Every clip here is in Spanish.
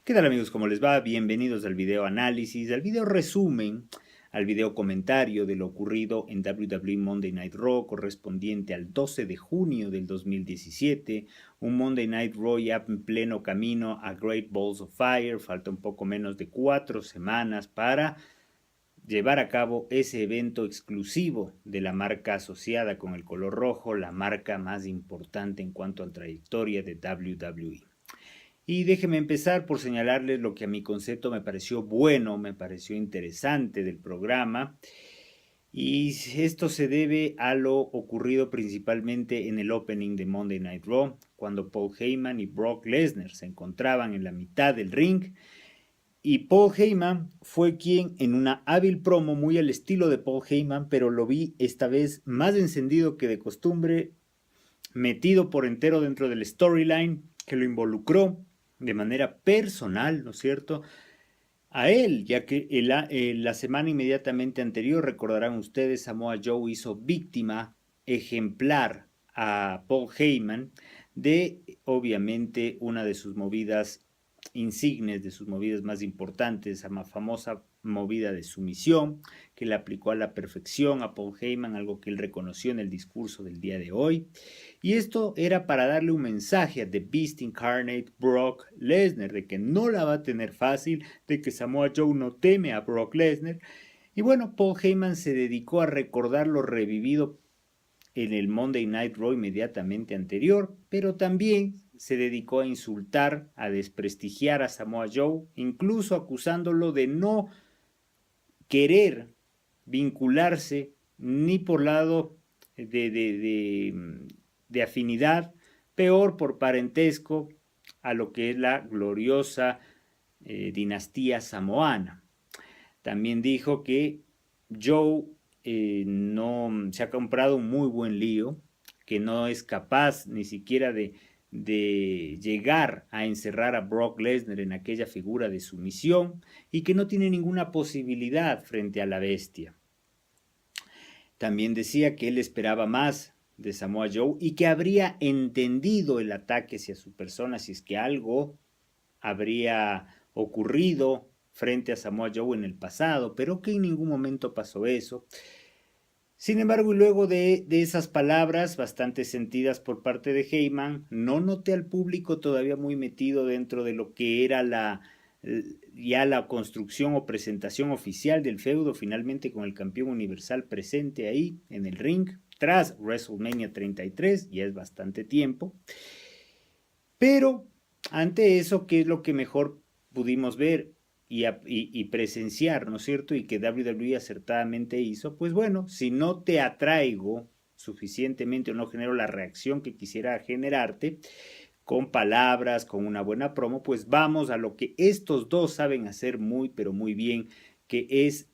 ¿Qué tal amigos? ¿Cómo les va? Bienvenidos al video análisis, al video resumen, al video comentario de lo ocurrido en WWE Monday Night Raw correspondiente al 12 de junio del 2017, un Monday Night Raw ya en pleno camino a Great Balls of Fire. Falta un poco menos de 4 semanas para llevar a cabo ese evento exclusivo de la marca asociada con el color rojo, la marca más importante en cuanto a trayectoria de WWE. Y déjeme empezar por señalarles lo que a mi concepto me pareció bueno, me pareció interesante del programa. Y esto se debe a lo ocurrido principalmente en el opening de Monday Night Raw, cuando Paul Heyman y Brock Lesnar se encontraban en la mitad del ring. Y Paul Heyman fue quien, en una hábil promo muy al estilo de Paul Heyman, pero lo vi esta vez más encendido que de costumbre, metido por entero dentro del storyline, que lo involucró de manera personal, ¿no es cierto?, a él, ya que la semana inmediatamente anterior, recordarán ustedes, Samoa Joe hizo víctima ejemplar a Paul Heyman de, obviamente, una de sus movidas insignes, de sus movidas más importantes, esa más famosa movida de sumisión, que le aplicó a la perfección a Paul Heyman, algo que él reconoció en el discurso del día de hoy. Y esto era para darle un mensaje a The Beast Incarnate, Brock Lesnar, de que no la va a tener fácil, de que Samoa Joe no teme a Brock Lesnar. Y bueno, Paul Heyman se dedicó a recordar lo revivido en el Monday Night Raw inmediatamente anterior, pero también se dedicó a insultar, a desprestigiar a Samoa Joe, incluso acusándolo de no querer vincularse ni por lado de afinidad, peor por parentesco, a lo que es la gloriosa dinastía samoana. También dijo que Joe no se ha comprado un muy buen lío, que no es capaz ni siquiera de llegar a encerrar a Brock Lesnar en aquella figura de sumisión y que no tiene ninguna posibilidad frente a la bestia. También decía que él esperaba más de Samoa Joe y que habría entendido el ataque hacia su persona si es que algo habría ocurrido frente a Samoa Joe en el pasado, pero que en ningún momento pasó eso. Sin embargo, y luego de esas palabras bastante sentidas por parte de Heyman, no noté al público todavía muy metido dentro de lo que era ya la construcción o presentación oficial del feudo, finalmente con el campeón universal presente ahí en el ring, tras WrestleMania 33, ya es bastante tiempo. Pero ante eso, ¿qué es lo que mejor pudimos ver y presenciar, ¿no es cierto? Y que WWE acertadamente hizo, pues bueno, si no te atraigo suficientemente o no genero la reacción que quisiera generarte, con palabras, con una buena promo, pues vamos a lo que estos dos saben hacer muy, pero muy bien, que es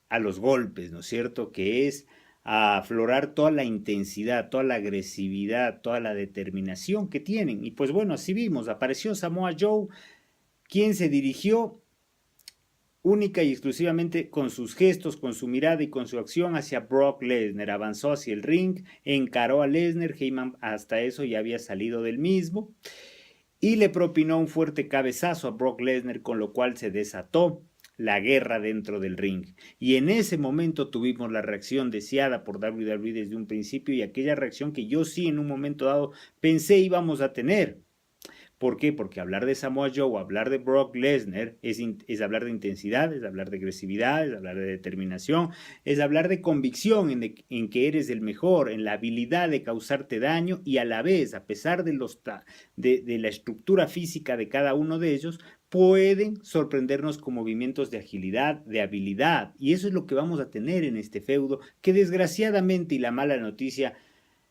a los golpes, ¿no es cierto? Que es a aflorar toda la intensidad, toda la agresividad, toda la determinación que tienen. Y pues bueno, así vimos, apareció Samoa Joe, quien se dirigió única y exclusivamente con sus gestos, con su mirada y con su acción hacia Brock Lesnar. Avanzó hacia el ring, encaró a Lesnar, Heyman hasta eso ya había salido del mismo, y le propinó un fuerte cabezazo a Brock Lesnar, con lo cual se desató la guerra dentro del ring. Y en ese momento tuvimos la reacción deseada por WWE desde un principio, y aquella reacción que yo sí en un momento dado pensé íbamos a tener. ¿Por qué? Porque hablar de Samoa Joe o hablar de Brock Lesnar es hablar de intensidad, es hablar de agresividad, es hablar de determinación, es hablar de convicción en que eres el mejor, en la habilidad de causarte daño, y a la vez, a pesar de la estructura física de cada uno de ellos, pueden sorprendernos con movimientos de agilidad, de habilidad. Y eso es lo que vamos a tener en este feudo, que desgraciadamente, y la mala noticia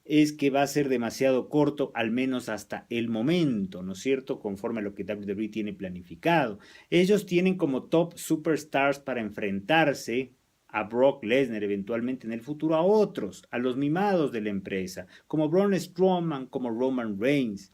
es que va a ser demasiado corto, al menos hasta el momento, ¿no es cierto?, conforme a lo que WWE tiene planificado. Ellos tienen como top superstars para enfrentarse a Brock Lesnar, eventualmente en el futuro a otros, a los mimados de la empresa, como Braun Strowman, como Roman Reigns.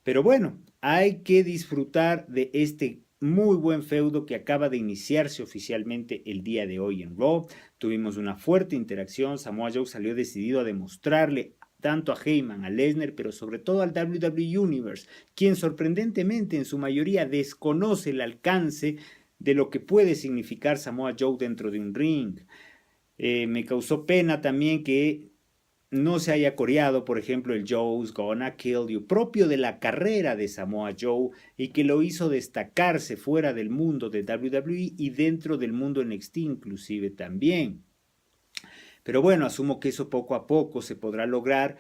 Pero bueno, hay que disfrutar de este muy buen feudo que acaba de iniciarse oficialmente el día de hoy en Raw. Tuvimos una fuerte interacción, Samoa Joe salió decidido a demostrarle tanto a Heyman, a Lesnar, pero sobre todo al WWE Universe, quien sorprendentemente en su mayoría desconoce el alcance de lo que puede significar Samoa Joe dentro de un ring. Me causó pena también que no se haya coreado, por ejemplo, el Joe's Gonna Kill You, propio de la carrera de Samoa Joe y que lo hizo destacarse fuera del mundo de WWE y dentro del mundo NXT inclusive también. Pero bueno, asumo que eso poco a poco se podrá lograr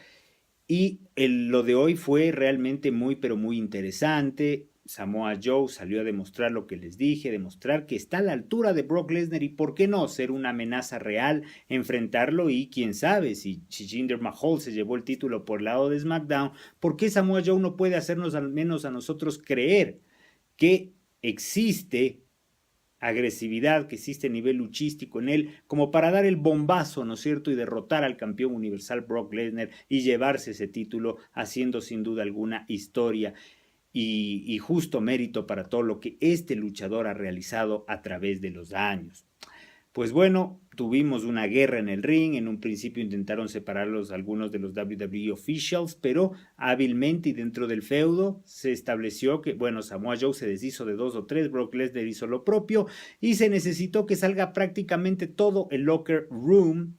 y lo de hoy fue realmente muy, pero muy interesante. Samoa Joe salió a demostrar lo que les dije, demostrar que está a la altura de Brock Lesnar y por qué no ser una amenaza real, enfrentarlo y quién sabe si Jinder Mahal se llevó el título por el lado de SmackDown, ¿por qué Samoa Joe no puede hacernos al menos a nosotros creer que existe agresividad, que existe nivel luchístico en él, como para dar el bombazo, ¿no es cierto?, y derrotar al campeón universal Brock Lesnar y llevarse ese título, haciendo sin duda alguna historia y justo mérito para todo lo que este luchador ha realizado a través de los años. Pues bueno, tuvimos una guerra en el ring, en un principio intentaron separarlos algunos de los WWE officials, pero hábilmente y dentro del feudo se estableció que, bueno, Samoa Joe se deshizo de 2 o 3, Brock Lesnar hizo lo propio y se necesitó que salga prácticamente todo el locker room,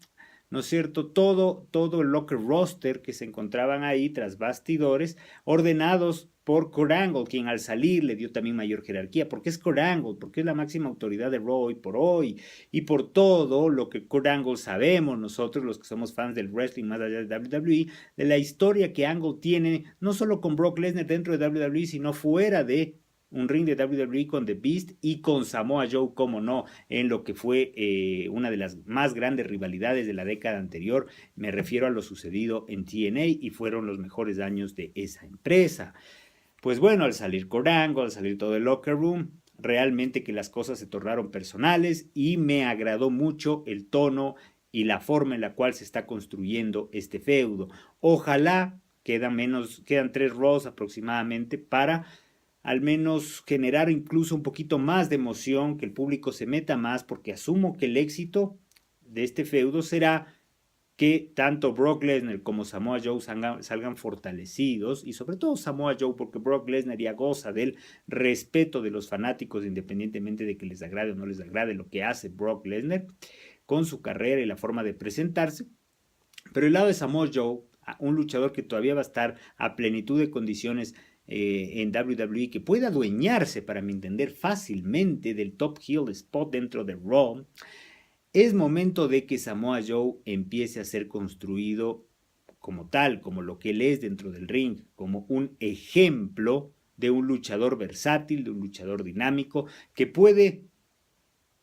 ¿no es cierto? Todo el locker roster que se encontraban ahí tras bastidores, ordenados por Kurt Angle, quien al salir le dio también mayor jerarquía, porque es Kurt Angle, porque es la máxima autoridad de Raw hoy por hoy, y por todo lo que Kurt Angle sabemos nosotros, los que somos fans del wrestling más allá de WWE, de la historia que Angle tiene, no solo con Brock Lesnar dentro de WWE, sino fuera de un ring de WWE con The Beast y con Samoa Joe, como no, en lo que fue una de las más grandes rivalidades de la década anterior. Me refiero a lo sucedido en TNA y fueron los mejores años de esa empresa. Pues bueno, al salir Kurt Angle, al salir todo el locker room, realmente que las cosas se tornaron personales y me agradó mucho el tono y la forma en la cual se está construyendo este feudo. Ojalá quedan 3 Raws aproximadamente para al menos generar incluso un poquito más de emoción, que el público se meta más, porque asumo que el éxito de este feudo será que tanto Brock Lesnar como Samoa Joe salgan fortalecidos y sobre todo Samoa Joe porque Brock Lesnar ya goza del respeto de los fanáticos independientemente de que les agrade o no les agrade lo que hace Brock Lesnar con su carrera y la forma de presentarse. Pero el lado de Samoa Joe, un luchador que todavía va a estar a plenitud de condiciones en WWE, que puede adueñarse, para mi entender, fácilmente del top heel spot dentro de Raw, es momento de que Samoa Joe empiece a ser construido como tal, como lo que él es dentro del ring, como un ejemplo de un luchador versátil, de un luchador dinámico, que puede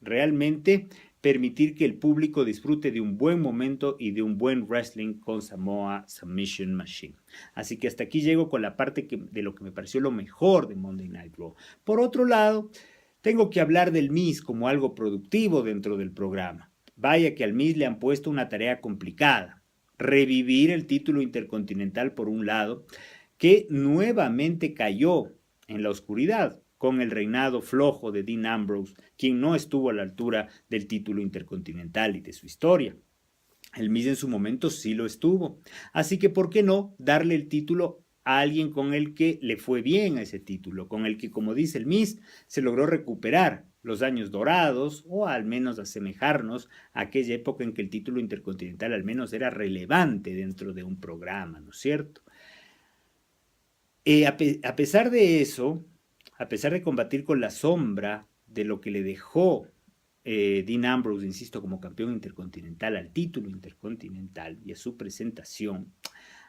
realmente permitir que el público disfrute de un buen momento y de un buen wrestling con Samoa Submission Machine. Así que hasta aquí llego con la parte de lo que me pareció lo mejor de Monday Night Raw. Por otro lado, tengo que hablar del Miz como algo productivo dentro del programa. Vaya que al Miz le han puesto una tarea complicada. Revivir el título intercontinental por un lado, que nuevamente cayó en la oscuridad con el reinado flojo de Dean Ambrose, quien no estuvo a la altura del título intercontinental y de su historia. El Miz en su momento sí lo estuvo. Así que, ¿por qué no darle el título a alguien con el que le fue bien a ese título? Con el que, como dice el Miz, se logró recuperar los años dorados o al menos asemejarnos a aquella época en que el título intercontinental al menos era relevante dentro de un programa, ¿no es cierto? A pesar de eso, a pesar de combatir con la sombra de lo que le dejó Dean Ambrose, insisto, como campeón intercontinental, al título intercontinental y a su presentación,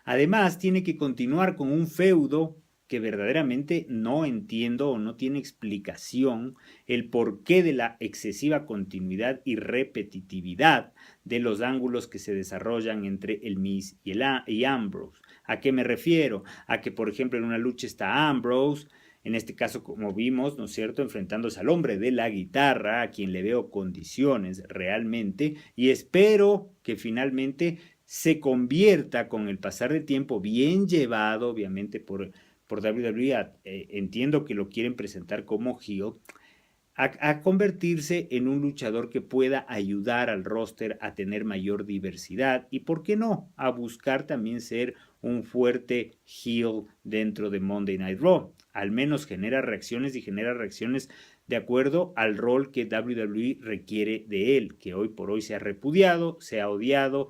además tiene que continuar con un feudo que verdaderamente no entiendo o no tiene explicación el porqué de la excesiva continuidad y repetitividad de los ángulos que se desarrollan entre el Miz y Ambrose. ¿A qué me refiero? A que, por ejemplo, en una lucha está Ambrose, en este caso, como vimos, ¿no es cierto?, enfrentándose al hombre de la guitarra, a quien le veo condiciones realmente, y espero que finalmente se convierta con el pasar del tiempo, bien llevado, obviamente, por WWE, entiendo que lo quieren presentar como heel, a convertirse en un luchador que pueda ayudar al roster a tener mayor diversidad y, ¿por qué no?, a buscar también ser un fuerte heel dentro de Monday Night Raw. Al menos genera reacciones y genera reacciones de acuerdo al rol que WWE requiere de él, que hoy por hoy se ha repudiado, se ha odiado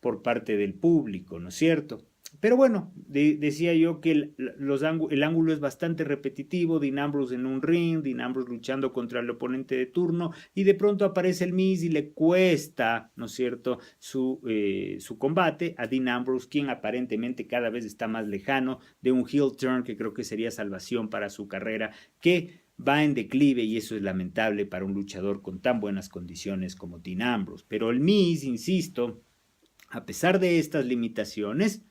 por parte del público, ¿no es cierto? Pero bueno, decía yo que el ángulo es bastante repetitivo, Dean Ambrose en un ring, Dean Ambrose luchando contra el oponente de turno y de pronto aparece el Miz y le cuesta, ¿no es cierto?, su combate a Dean Ambrose, quien aparentemente cada vez está más lejano de un heel turn que creo que sería salvación para su carrera, que va en declive y eso es lamentable para un luchador con tan buenas condiciones como Dean Ambrose. Pero el Miz, insisto, a pesar de estas limitaciones,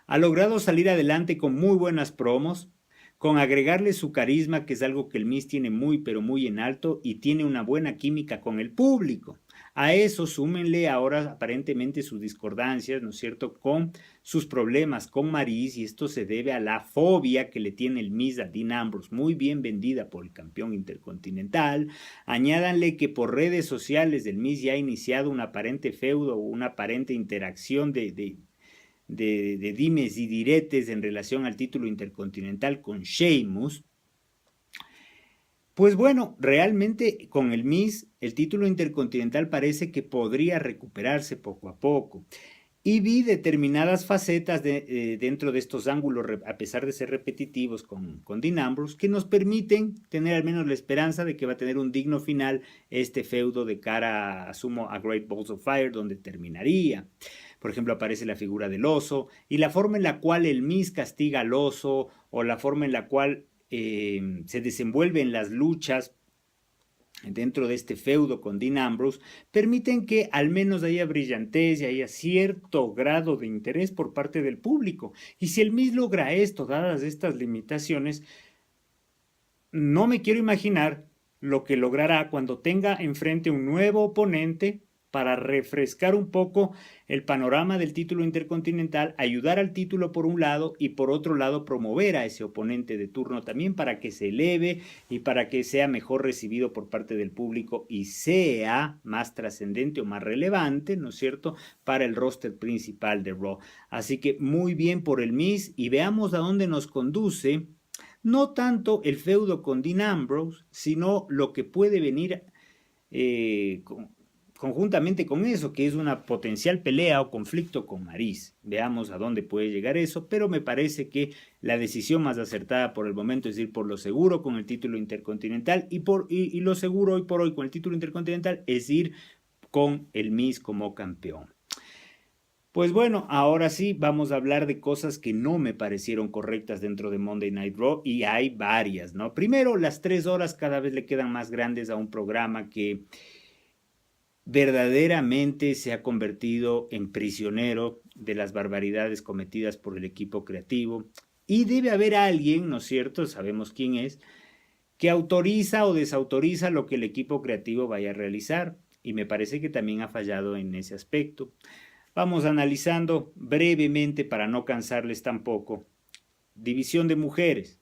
ha logrado salir adelante con muy buenas promos, con agregarle su carisma, que es algo que el Miz tiene muy pero muy en alto y tiene una buena química con el público. A eso súmenle ahora aparentemente sus discordancias, ¿no es cierto?, con sus problemas con Maryse, y esto se debe a la fobia que le tiene el Miz a Dean Ambrose, muy bien vendida por el campeón intercontinental. Añádanle que por redes sociales el Miz ya ha iniciado un aparente feudo o una aparente interacción de dimes y diretes en relación al título intercontinental con Sheamus. Pues bueno, realmente con el Miz, el título intercontinental parece que podría recuperarse poco a poco. Y vi determinadas facetas dentro de estos ángulos, a pesar de ser repetitivos con Dean Ambrose, que nos permiten tener al menos la esperanza de que va a tener un digno final este feudo de cara, asumo, a Great Balls of Fire, donde terminaría. Por ejemplo, aparece la figura del oso y la forma en la cual el Miz castiga al oso o la forma en la cual se desenvuelve en las luchas dentro de este feudo con Dean Ambrose, permiten que al menos haya brillantez y haya cierto grado de interés por parte del público. Y si el Miz logra esto, dadas estas limitaciones, no me quiero imaginar lo que logrará cuando tenga enfrente un nuevo oponente para refrescar un poco el panorama del título intercontinental, ayudar al título por un lado y por otro lado promover a ese oponente de turno también para que se eleve y para que sea mejor recibido por parte del público y sea más trascendente o más relevante, ¿no es cierto?, para el roster principal de Raw. Así que muy bien por el Miz y veamos a dónde nos conduce no tanto el feudo con Dean Ambrose, sino lo que puede venir conjuntamente con eso, que es una potencial pelea o conflicto con Maryse. Veamos a dónde puede llegar eso, pero me parece que la decisión más acertada por el momento es ir por lo seguro con el título intercontinental y lo seguro hoy por hoy con el título intercontinental es ir con el Miz como campeón. Pues bueno, ahora sí vamos a hablar de cosas que no me parecieron correctas dentro de Monday Night Raw y hay varias, ¿no? Primero, las 3 horas cada vez le quedan más grandes a un programa que verdaderamente se ha convertido en prisionero de las barbaridades cometidas por el equipo creativo y debe haber alguien, ¿no es cierto?, sabemos quién es, que autoriza o desautoriza lo que el equipo creativo vaya a realizar y me parece que también ha fallado en ese aspecto. Vamos analizando brevemente para no cansarles tampoco. División de mujeres.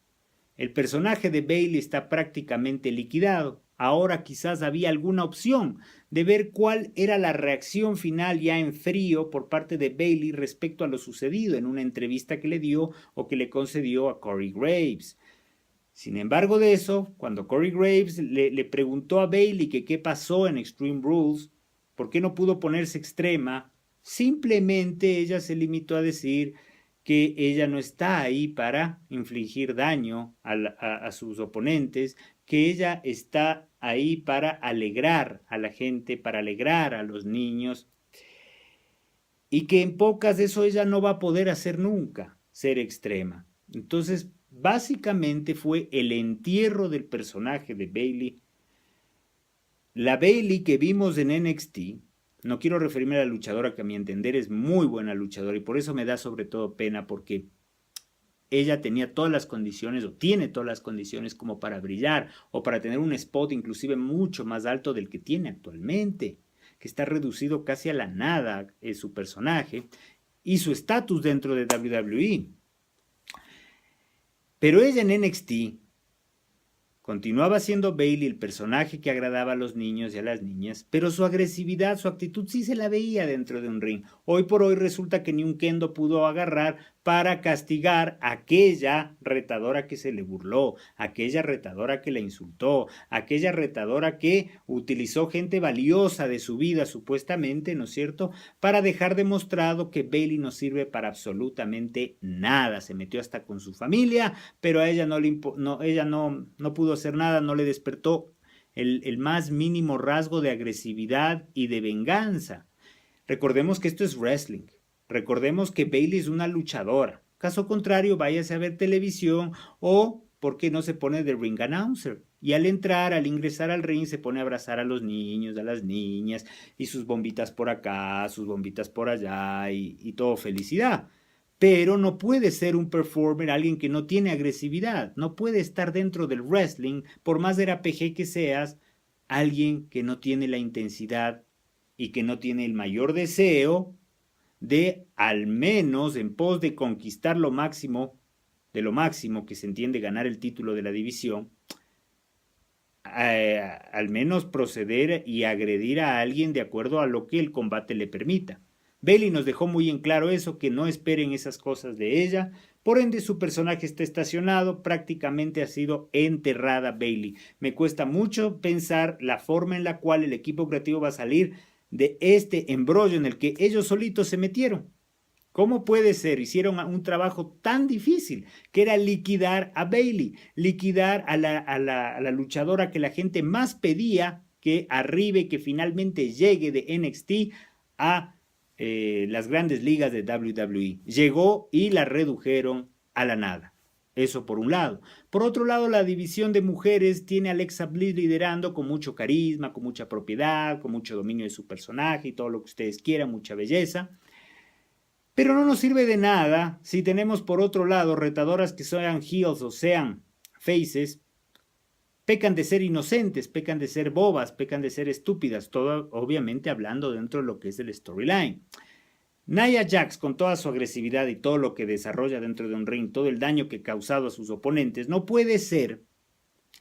El personaje de Bayley está prácticamente liquidado. Ahora quizás había alguna opción de ver cuál era la reacción final ya en frío por parte de Bayley respecto a lo sucedido en una entrevista que le dio o que le concedió a Corey Graves. Sin embargo de eso, cuando Corey Graves le preguntó a Bayley que qué pasó en Extreme Rules, por qué no pudo ponerse extrema, simplemente ella se limitó a decir que ella no está ahí para infligir daño a sus oponentes, que ella está ahí para alegrar a la gente, para alegrar a los niños, y que en pocas de eso ella no va a poder hacer nunca, ser extrema. Entonces, básicamente fue el entierro del personaje de Bayley. La Bayley que vimos en NXT, no quiero referirme a la luchadora que a mi entender es muy buena luchadora y por eso me da sobre todo pena porque ella tenía todas las condiciones o tiene todas las condiciones como para brillar o para tener un spot inclusive mucho más alto del que tiene actualmente, que está reducido casi a la nada su personaje y su estatus dentro de WWE. Pero ella en NXT, Continuaba siendo Bayley el personaje que agradaba a los niños y a las niñas, pero su agresividad, su actitud sí se la veía dentro de un ring. Hoy por hoy resulta que ni un kendo pudo agarrar para castigar a aquella retadora que se le burló, aquella retadora que la insultó, aquella retadora que utilizó gente valiosa de su vida supuestamente, ¿no es cierto?, para dejar demostrado que Bayley no sirve para absolutamente nada. Se metió hasta con su familia, pero a ella ella no pudo hacer nada, no le despertó el más mínimo rasgo de agresividad y de venganza. Recordemos que esto es wrestling. Recordemos que Bayley es una luchadora. Caso contrario, váyase a ver televisión o, ¿por qué no se pone de ring announcer? Y al entrar, al ingresar al ring, se pone a abrazar a los niños, a las niñas, y sus bombitas por acá, sus bombitas por allá, y todo felicidad. Pero no puede ser un performer alguien que no tiene agresividad. No puede estar dentro del wrestling, por más de RPG que seas, alguien que no tiene la intensidad y que no tiene el mayor deseo de, al menos en pos de conquistar lo máximo, de lo máximo que se entiende ganar el título de la división, al menos proceder y agredir a alguien de acuerdo a lo que el combate le permita. Bayley nos dejó muy en claro eso, que no esperen esas cosas de ella. Por ende, su personaje está estacionado, prácticamente ha sido enterrada Bayley. Me cuesta mucho pensar la forma en la cual el equipo creativo va a salir de este embrollo en el que ellos solitos se metieron. ¿Cómo puede ser? Hicieron un trabajo tan difícil, que era liquidar a Bayley, liquidar a la luchadora que la gente más pedía que arribe, que finalmente llegue de NXT a las grandes ligas de WWE. Llegó y la redujeron a la nada. Eso por un lado. Por otro lado, la división de mujeres tiene a Alexa Bliss liderando con mucho carisma, con mucha propiedad, con mucho dominio de su personaje y todo lo que ustedes quieran, mucha belleza. Pero no nos sirve de nada si tenemos por otro lado retadoras que sean heels o sean faces, pecan de ser inocentes, pecan de ser bobas, pecan de ser estúpidas, todo obviamente hablando dentro de lo que es el storyline. Nia Jax, con toda su agresividad y todo lo que desarrolla dentro de un ring, todo el daño que ha causado a sus oponentes, no puede ser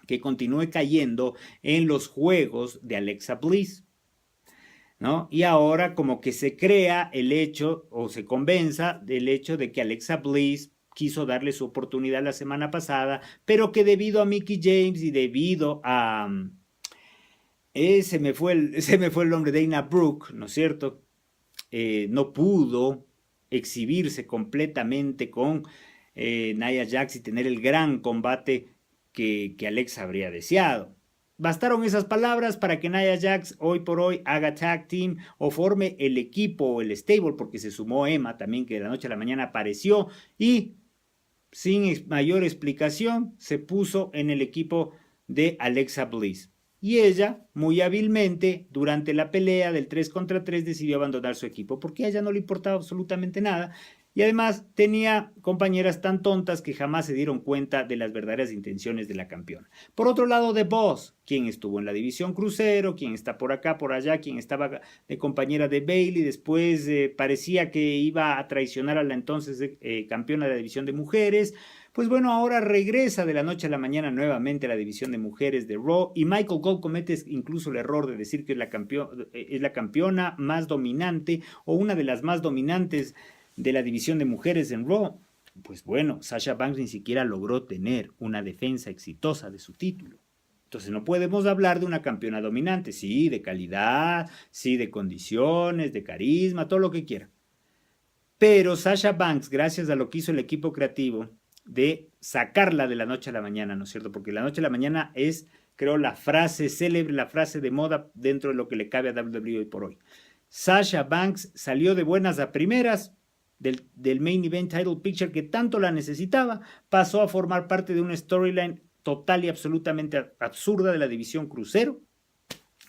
que continúe cayendo en los juegos de Alexa Bliss, ¿no? Y ahora como que se crea el hecho, o se convenza del hecho de que Alexa Bliss quiso darle su oportunidad la semana pasada, pero que debido a Mickie James y debido a... se me fue el nombre, Dana Brooke, ¿no es cierto?, no pudo exhibirse completamente con Nia Jax y tener el gran combate que Alexa habría deseado. Bastaron esas palabras para que Nia Jax hoy por hoy haga tag team o forme el equipo o el stable, porque se sumó Emma también, que de la noche a la mañana apareció y sin mayor explicación se puso en el equipo de Alexa Bliss. Y ella, muy hábilmente, durante la pelea del 3 contra 3, decidió abandonar su equipo, porque a ella no le importaba absolutamente nada. Y además tenía compañeras tan tontas que jamás se dieron cuenta de las verdaderas intenciones de la campeona. Por otro lado, The Boss, quien estuvo en la división crucero, quien está por acá, por allá, quien estaba de compañera de Bayley, después parecía que iba a traicionar a la entonces campeona de la división de mujeres. Pues bueno, ahora regresa de la noche a la mañana nuevamente a la división de mujeres de Raw, y Michael Cole comete incluso el error de decir que es la campeona más dominante o una de las más dominantes de la división de mujeres en Raw. Pues bueno, Sasha Banks ni siquiera logró tener una defensa exitosa de su título. Entonces no podemos hablar de una campeona dominante, sí, de calidad, sí, de condiciones, de carisma, todo lo que quiera. Pero Sasha Banks, gracias a lo que hizo el equipo creativo, de sacarla de la noche a la mañana, ¿no es cierto? Porque la noche a la mañana es, creo, la frase célebre, la frase de moda dentro de lo que le cabe a WWE hoy por hoy. Sasha Banks salió de buenas a primeras del Main Event Title Picture que tanto la necesitaba, pasó a formar parte de una storyline total y absolutamente absurda de la división crucero,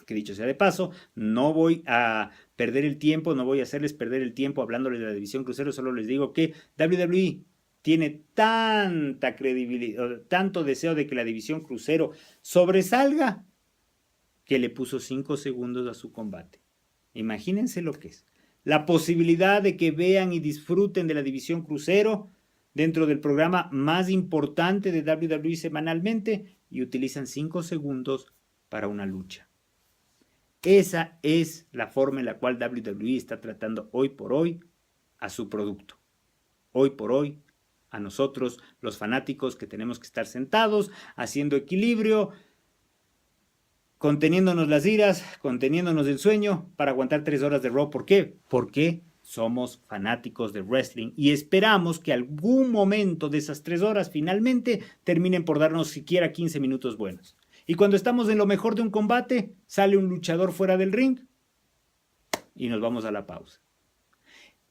que dicho sea de paso, no voy a perder el tiempo, no voy a hacerles perder el tiempo hablándoles de la división crucero, solo les digo que WWE tiene tanta credibilidad, tanto deseo de que la división crucero sobresalga, que le puso 5 segundos a su combate. Imagínense lo que es. La posibilidad de que vean y disfruten de la división crucero dentro del programa más importante de WWE semanalmente y utilizan 5 segundos para una lucha. Esa es la forma en la cual WWE está tratando hoy por hoy a su producto. Hoy por hoy, a nosotros, los fanáticos, que tenemos que estar sentados, haciendo equilibrio, conteniéndonos las iras, conteniéndonos el sueño para aguantar 3 horas de Raw. ¿Por qué? Porque somos fanáticos de wrestling y esperamos que algún momento de esas 3 horas finalmente terminen por darnos siquiera 15 minutos buenos. Y cuando estamos en lo mejor de un combate, sale un luchador fuera del ring y nos vamos a la pausa.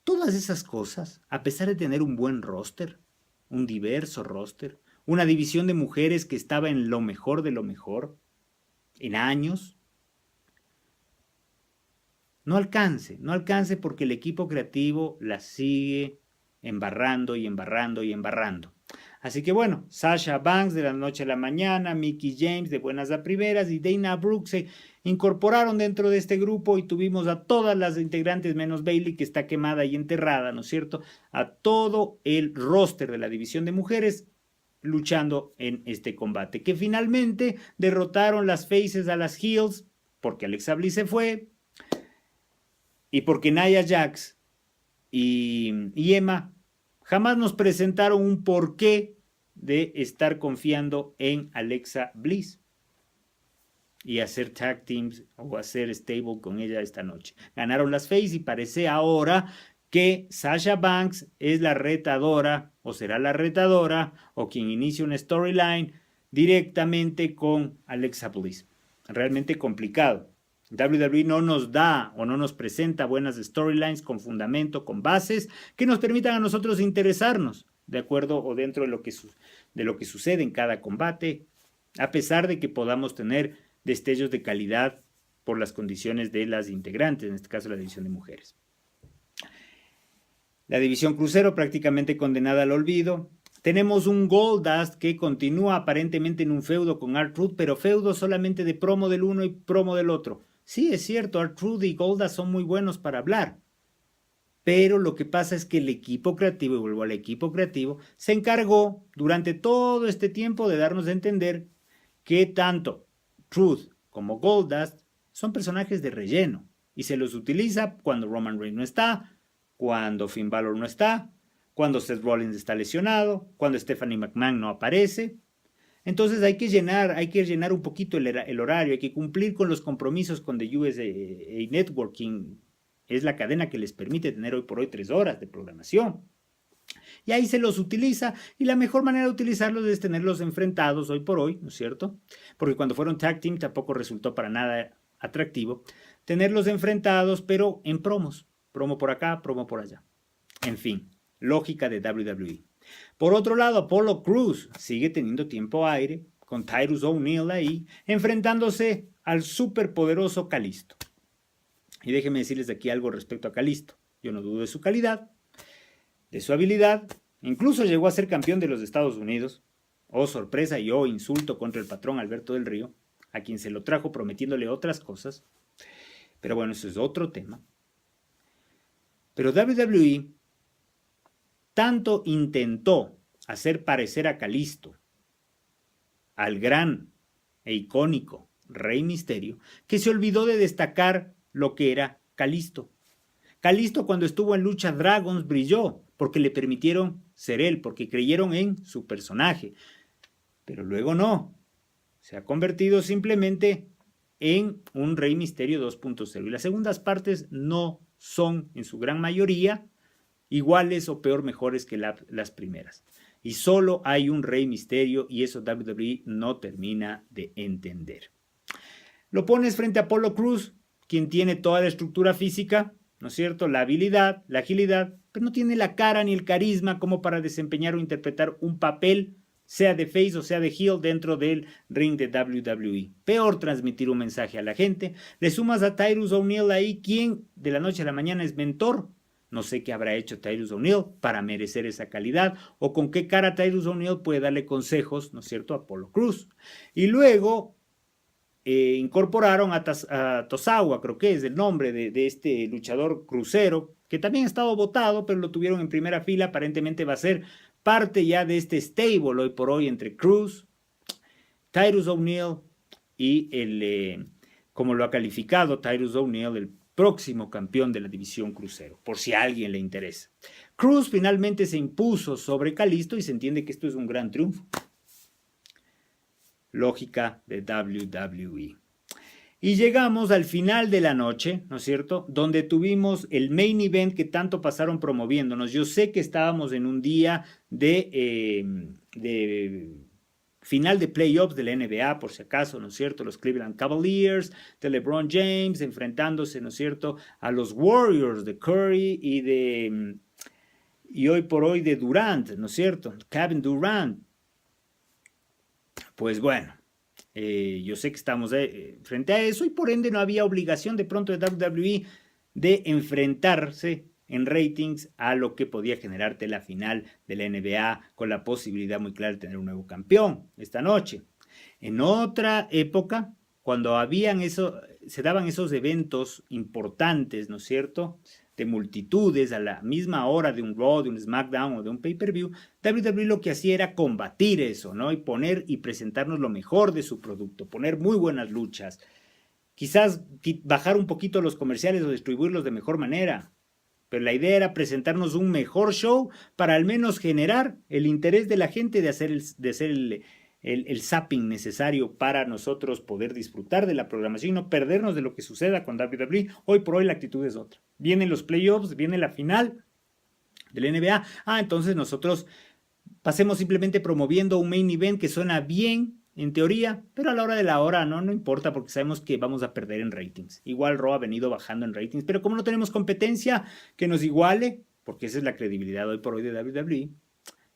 Todas esas cosas, a pesar de tener un buen roster, un diverso roster, una división de mujeres que estaba en lo mejor de lo mejor, en años, no alcance porque el equipo creativo la sigue embarrando y embarrando y embarrando. Así que bueno, Sasha Banks de la noche a la mañana, Mickie James de buenas a primeras y Dana Brooke se incorporaron dentro de este grupo y tuvimos a todas las integrantes menos Bayley, que está quemada y enterrada, ¿no es cierto? A todo el roster de la división de mujeres luchando en este combate, que finalmente derrotaron las faces a las heels porque Alexa Bliss se fue y porque Nia Jax y Emma jamás nos presentaron un porqué de estar confiando en Alexa Bliss y hacer tag teams o hacer stable con ella esta noche. Ganaron las face y parece ahora que Sasha Banks es la retadora o será la retadora o quien inicia una storyline directamente con Alexa Bliss. Realmente complicado. WWE no nos da o no nos presenta buenas storylines con fundamento, con bases que nos permitan a nosotros interesarnos de acuerdo o dentro de lo que sucede en cada combate, a pesar de que podamos tener destellos de calidad por las condiciones de las integrantes, en este caso la división de mujeres. La división crucero prácticamente condenada al olvido. Tenemos un Goldust que continúa aparentemente en un feudo con R-Truth, pero feudo solamente de promo del uno y promo del otro. Sí, es cierto, R-Truth y Goldust son muy buenos para hablar, pero lo que pasa es que el equipo creativo, y vuelvo al equipo creativo, se encargó durante todo este tiempo de darnos a entender que tanto Truth como Goldust son personajes de relleno y se los utiliza cuando Roman Reigns no está, cuando Finn Balor no está, cuando Seth Rollins está lesionado, cuando Stephanie McMahon no aparece. Entonces hay que llenar un poquito el horario, hay que cumplir con los compromisos con The USA Networking. Es la cadena que les permite tener hoy por hoy 3 horas de programación. Y ahí se los utiliza, y la mejor manera de utilizarlos es tenerlos enfrentados hoy por hoy, ¿no es cierto? Porque cuando fueron tag team tampoco resultó para nada atractivo tenerlos enfrentados, pero en promos. Promo por acá, promo por allá. En fin, lógica de WWE. Por otro lado, Apollo Crews sigue teniendo tiempo aire, con Titus O'Neil ahí, enfrentándose al superpoderoso Kalisto. Y déjenme decirles aquí algo respecto a Kalisto. Yo no dudo de su calidad, de su habilidad, incluso llegó a ser campeón de los Estados Unidos. Oh, sorpresa y oh, insulto contra el patrón Alberto del Río, a quien se lo trajo prometiéndole otras cosas. Pero bueno, eso es otro tema. Pero WWE tanto intentó hacer parecer a Kalisto, al gran e icónico Rey Misterio, que se olvidó de destacar lo que era Kalisto. Kalisto, cuando estuvo en Lucha Dragons, brilló porque le permitieron ser él, porque creyeron en su personaje. Pero luego no. Se ha convertido simplemente en un Rey Misterio 2.0. Y las segundas partes no son, en su gran mayoría, iguales o peor mejores que las primeras. Y solo hay un Rey Misterio y eso WWE no termina de entender. Lo pones frente a Apollo Crews, quien tiene toda la estructura física, ¿no es cierto? La habilidad, la agilidad, pero no tiene la cara ni el carisma como para desempeñar o interpretar un papel, sea de face o sea de heel, dentro del ring de WWE. Peor transmitir un mensaje a la gente. Le sumas a Titus O'Neil ahí, quien de la noche a la mañana es mentor. No sé qué habrá hecho Titus O'Neil para merecer esa calidad, o con qué cara Titus O'Neil puede darle consejos, ¿no es cierto?, a Apollo Crews. Y luego incorporaron a Tozawa, creo que es el nombre de este luchador crucero, que también ha estado votado, pero lo tuvieron en primera fila. Aparentemente va a ser parte ya de este stable hoy por hoy entre Cruz, Titus O'Neil y como lo ha calificado Titus O'Neil, el próximo campeón de la división crucero, por si a alguien le interesa. Cruz finalmente se impuso sobre Kalisto y se entiende que esto es un gran triunfo. Lógica de WWE. Y llegamos al final de la noche, ¿no es cierto?, donde tuvimos el main event que tanto pasaron promoviéndonos. Yo sé que estábamos en un día de final de playoffs de la NBA, por si acaso, ¿no es cierto?, los Cleveland Cavaliers de LeBron James enfrentándose, ¿no es cierto?, a los Warriors de Curry y hoy por hoy de Durant, ¿no es cierto?, Kevin Durant. Pues bueno, yo sé que estamos frente a eso y por ende no había obligación de pronto de WWE de enfrentarse en ratings a lo que podía generarte la final de la NBA con la posibilidad muy clara de tener un nuevo campeón esta noche. En otra época, cuando se daban esos eventos importantes, ¿no es cierto?, de multitudes a la misma hora de un Raw, de un SmackDown o de un pay-per-view, WWE lo que hacía era combatir eso, ¿no? Y poner y presentarnos lo mejor de su producto, poner muy buenas luchas, quizás bajar un poquito los comerciales o distribuirlos de mejor manera, pero la idea era presentarnos un mejor show para al menos generar el interés de la gente de hacer el zapping necesario para nosotros poder disfrutar de la programación y no perdernos de lo que suceda con WWE. Hoy por hoy la actitud es otra. Vienen los playoffs, viene la final de la NBA. Entonces nosotros pasemos simplemente promoviendo un main event que suena bien en teoría, pero a la hora de la hora no importa porque sabemos que vamos a perder en ratings. Igual Raw ha venido bajando en ratings, pero como no tenemos competencia que nos iguale, porque esa es la credibilidad hoy por hoy de WWE,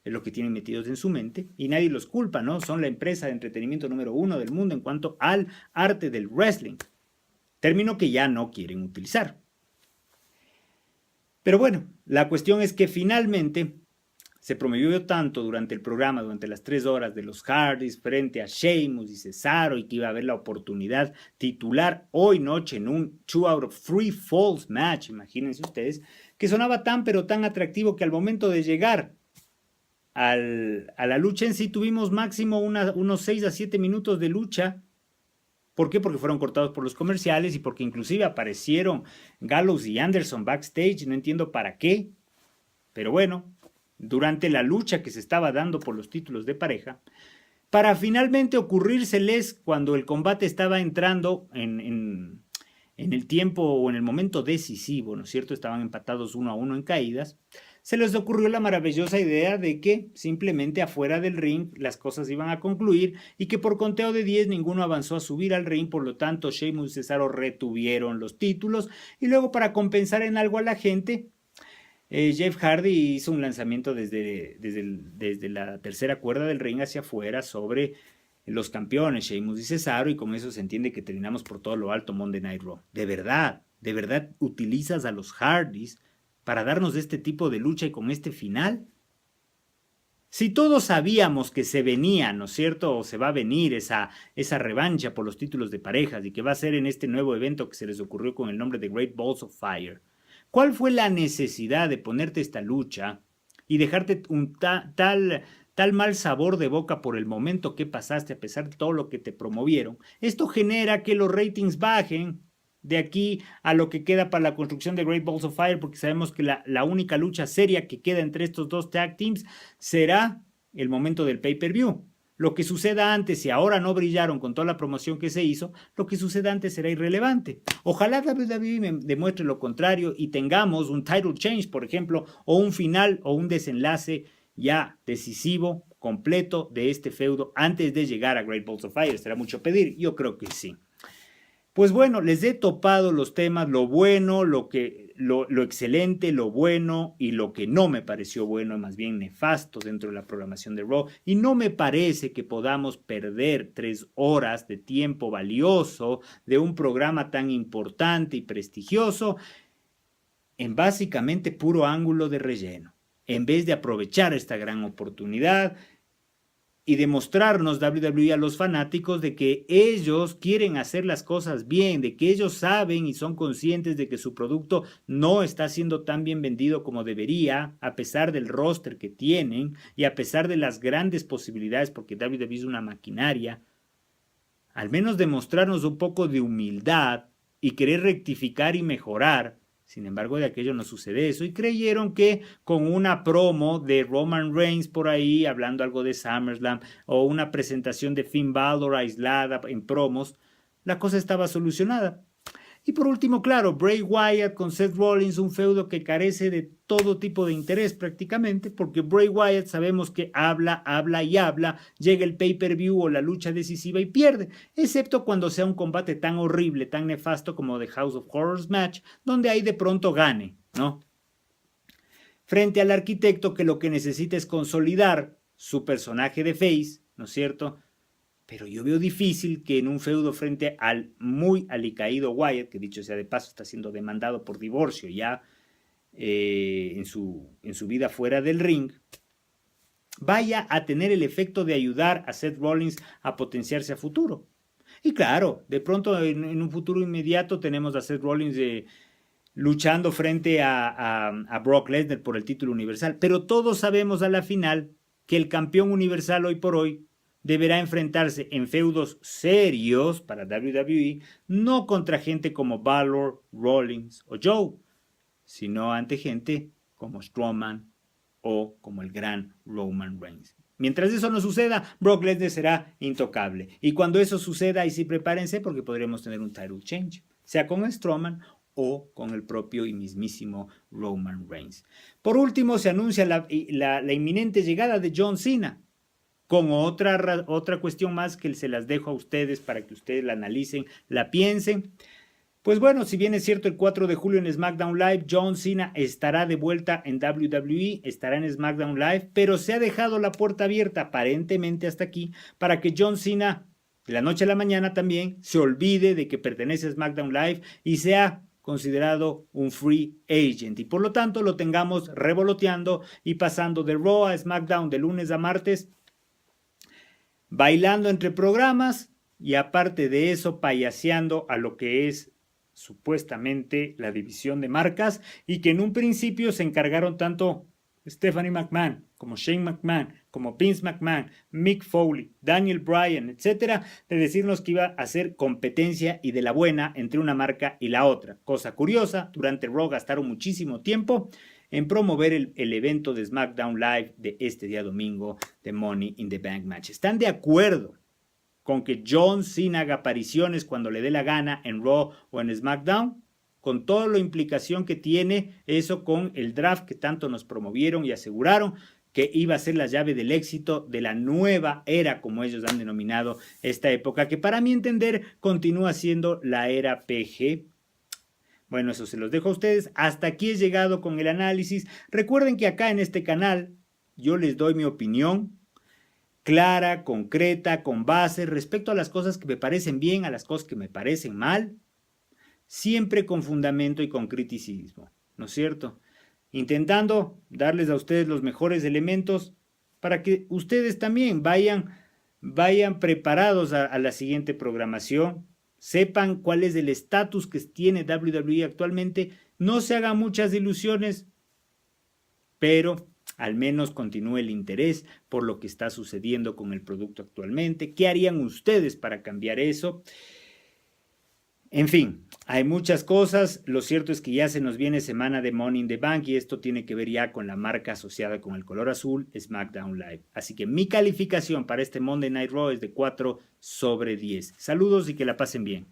es lo que tienen metidos en su mente, y nadie los culpa, ¿no? Son la empresa de entretenimiento número 1 del mundo en cuanto al arte del wrestling. Término que ya no quieren utilizar. Pero bueno, la cuestión es que finalmente se promovió tanto durante el programa, durante las 3 horas de los Hardys frente a Sheamus y Cesaro, y que iba a haber la oportunidad titular hoy noche en un 2 out of 3 falls match, imagínense ustedes, que sonaba tan pero tan atractivo que al momento de llegar a la lucha en sí tuvimos máximo unos 6 a 7 minutos de lucha. ¿Por qué? Porque fueron cortados por los comerciales y porque inclusive aparecieron Gallows y Anderson backstage, no entiendo para qué, pero bueno, durante la lucha que se estaba dando por los títulos de pareja, para finalmente ocurrírseles cuando el combate estaba entrando en el tiempo o en el momento decisivo, ¿no es cierto? Estaban empatados 1-1 en caídas. Se les ocurrió la maravillosa idea de que simplemente afuera del ring las cosas iban a concluir y que por conteo de 10 ninguno avanzó a subir al ring, por lo tanto Sheamus y Cesaro retuvieron los títulos y luego para compensar en algo a la gente, Jeff Hardy hizo un lanzamiento desde la tercera cuerda del ring hacia afuera sobre los campeones Sheamus y Cesaro y con eso se entiende que terminamos por todo lo alto Monday Night Raw. De verdad utilizas a los Hardys para darnos este tipo de lucha y con este final. Si todos sabíamos que se venía, ¿no es cierto? O se va a venir esa revancha por los títulos de parejas y que va a ser en este nuevo evento que se les ocurrió con el nombre de Great Balls of Fire. ¿Cuál fue la necesidad de ponerte esta lucha y dejarte un tal mal sabor de boca por el momento que pasaste a pesar de todo lo que te promovieron? Esto genera que los ratings bajen de aquí a lo que queda para la construcción de Great Balls of Fire, porque sabemos que la única lucha seria que queda entre estos dos tag teams será el momento del pay-per-view. Lo que suceda antes, si ahora no brillaron con toda la promoción que se hizo, lo que suceda antes será irrelevante. Ojalá WWE me demuestre lo contrario y tengamos un title change, por ejemplo, o un final o un desenlace ya decisivo, completo de este feudo antes de llegar a Great Balls of Fire. ¿Será mucho pedir? Yo creo que sí. Pues bueno, les he topado los temas, lo bueno, lo excelente, lo bueno y lo que no me pareció bueno, más bien nefasto dentro de la programación de Raw. Y no me parece que podamos perder 3 horas de tiempo valioso de un programa tan importante y prestigioso en básicamente puro ángulo de relleno, en vez de aprovechar esta gran oportunidad y demostrarnos WWE a los fanáticos de que ellos quieren hacer las cosas bien, de que ellos saben y son conscientes de que su producto no está siendo tan bien vendido como debería, a pesar del roster que tienen y a pesar de las grandes posibilidades, porque WWE es una maquinaria. Al menos demostrarnos un poco de humildad y querer rectificar y mejorar. Sin embargo, de aquello no sucede eso. Y creyeron que con una promo de Roman Reigns por ahí, hablando algo de SummerSlam, o una presentación de Finn Balor aislada en promos, la cosa estaba solucionada. Y por último, claro, Bray Wyatt con Seth Rollins, un feudo que carece de todo tipo de interés prácticamente, porque Bray Wyatt sabemos que habla y habla, llega el pay-per-view o la lucha decisiva y pierde, excepto cuando sea un combate tan horrible, tan nefasto como The House of Horrors match, donde ahí de pronto gane, ¿no? Frente al arquitecto que lo que necesita es consolidar su personaje de face, ¿no es cierto?, pero yo veo difícil que en un feudo frente al muy alicaído Wyatt, que dicho sea de paso está siendo demandado por divorcio ya en su vida fuera del ring, vaya a tener el efecto de ayudar a Seth Rollins a potenciarse a futuro. Y claro, de pronto en un futuro inmediato tenemos a Seth Rollins luchando frente a Brock Lesnar por el título universal, pero todos sabemos a la final que el campeón universal hoy por hoy deberá enfrentarse en feudos serios para WWE, no contra gente como Balor, Rollins o Joe, sino ante gente como Strowman o como el gran Roman Reigns. Mientras eso no suceda, Brock Lesnar será intocable. Y cuando eso suceda, ahí sí prepárense porque podremos tener un title change, sea con Strowman o con el propio y mismísimo Roman Reigns. Por último, se anuncia la inminente llegada de John Cena, con otra cuestión más que se las dejo a ustedes para que ustedes la analicen, la piensen. Pues bueno, si bien es cierto, el 4 de julio en SmackDown Live, John Cena estará de vuelta en WWE, estará en SmackDown Live, pero se ha dejado la puerta abierta, aparentemente hasta aquí, para que John Cena, de la noche a la mañana también, se olvide de que pertenece a SmackDown Live y sea considerado un free agent. Y por lo tanto lo tengamos revoloteando y pasando de Raw a SmackDown de lunes a martes, bailando entre programas y aparte de eso payaseando a lo que es supuestamente la división de marcas y que en un principio se encargaron tanto Stephanie McMahon como Shane McMahon, como Vince McMahon, Mick Foley, Daniel Bryan, etcétera, de decirnos que iba a hacer competencia y de la buena entre una marca y la otra. Cosa curiosa, durante Raw gastaron muchísimo tiempo en promover el evento de SmackDown Live de este día domingo de Money in the Bank Match. ¿Están de acuerdo con que John Cena haga apariciones cuando le dé la gana en Raw o en SmackDown? Con toda la implicación que tiene eso con el draft que tanto nos promovieron y aseguraron que iba a ser la llave del éxito de la nueva era, como ellos han denominado esta época, que para mi entender continúa siendo la era PG. Bueno, eso se los dejo a ustedes. Hasta aquí he llegado con el análisis. Recuerden que acá en este canal yo les doy mi opinión clara, concreta, con base respecto a las cosas que me parecen bien, a las cosas que me parecen mal, siempre con fundamento y con criticismo, ¿no es cierto? Intentando darles a ustedes los mejores elementos para que ustedes también vayan preparados a la siguiente programación, sepan cuál es el estatus que tiene WWE actualmente, no se hagan muchas ilusiones, pero al menos continúe el interés por lo que está sucediendo con el producto actualmente. ¿Qué harían ustedes para cambiar eso? En fin, hay muchas cosas. Lo cierto es que ya se nos viene semana de Money in the Bank y esto tiene que ver ya con la marca asociada con el color azul, SmackDown Live. Así que mi calificación para este Monday Night Raw es de 4/10. Saludos y que la pasen bien.